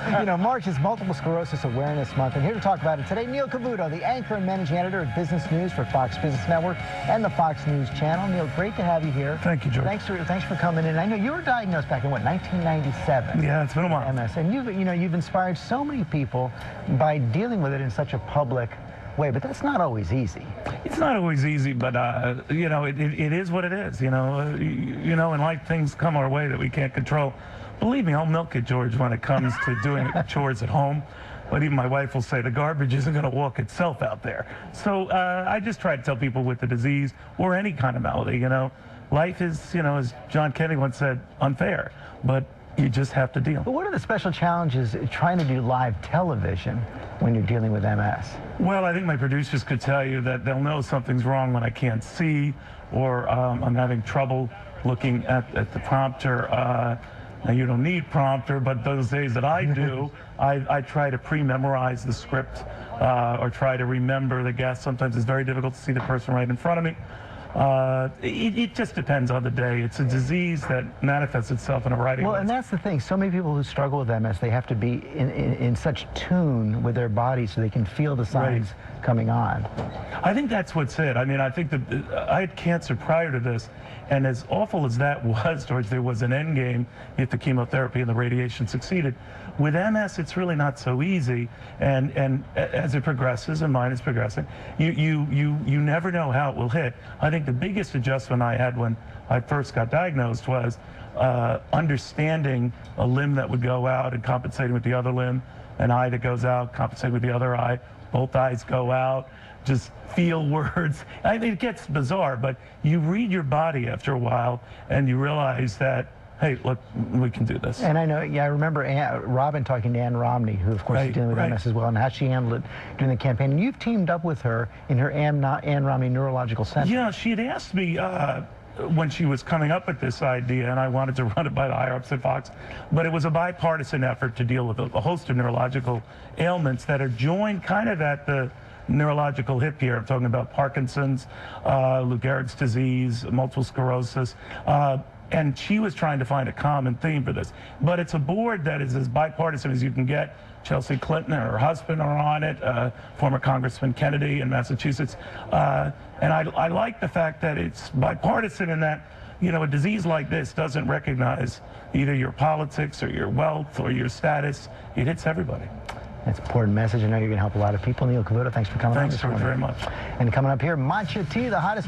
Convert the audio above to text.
March is Multiple Sclerosis Awareness Month, and here to talk about it today, Neil Cavuto, the anchor and managing editor of Business News for Fox Business Network and the Fox News Channel. Neil, great to have you here. Thank you, George. Thanks for coming in. I know you were diagnosed back in, 1997? Yeah, it's been a while. MS, and you've inspired so many people by dealing with it in such a public way, but that's not always easy. It's not always easy, but it is what it is. In life things come our way that we can't control. Believe me, I'll milk it, George, when it comes to doing chores at home. But even my wife will say the garbage isn't going to walk itself out there. So I just try to tell people with the disease or any kind of malady, life is, as John Kennedy once said, unfair. But you just have to deal. But what are the special challenges trying to do live television when you're dealing with MS? Well, I think my producers could tell you that they'll know something's wrong when I can't see, or I'm having trouble looking at the prompter. Now, you don't need prompter, but those days that I do, I try to pre-memorize the script or try to remember the guest. Sometimes it's very difficult to see the person right in front of me. It just depends on the day. It's a disease that manifests itself in a variety of ways. Well, and that's the thing. So many people who struggle with MS, they have to be in such tune with their body so they can feel the signs coming on. I think that's what's it. I mean, I think that I had cancer prior to this, and as awful as that was, George, there was an end game if the chemotherapy and the radiation succeeded. With MS, it's really not so easy, and as it progresses, and mine is progressing, you never know how it will hit. I think the biggest adjustment I had when I first got diagnosed was understanding a limb that would go out and compensating with the other limb, an eye that goes out, compensating with the other eye, both eyes go out, just feel words. I mean, it gets bizarre, but you read your body after a while and you realize that, hey, look, we can do this. And I know, I remember Robin talking to Ann Romney, who of course is dealing with MS as well, and how she handled it during the campaign. And you've teamed up with her in her Ann Romney Neurological Center. Yeah, she had asked me when she was coming up with this idea, and I wanted to run it by the higher-ups at Fox, but it was a bipartisan effort to deal with a host of neurological ailments that are joined kind of at the neurological hip here. I'm talking about Parkinson's, Lou Gehrig's disease, multiple sclerosis, and she was trying to find a common theme for this. But it's a board that is as bipartisan as you can get. Chelsea Clinton and her husband are on it, former Congressman Kennedy in Massachusetts. And I like the fact that it's bipartisan in that, a disease like this doesn't recognize either your politics or your wealth or your status. It hits everybody. That's an important message. I know you're going to help a lot of people. Neil Cavuto, thanks for coming on this morning. Thanks very much. And coming up here, matcha tea, the hottest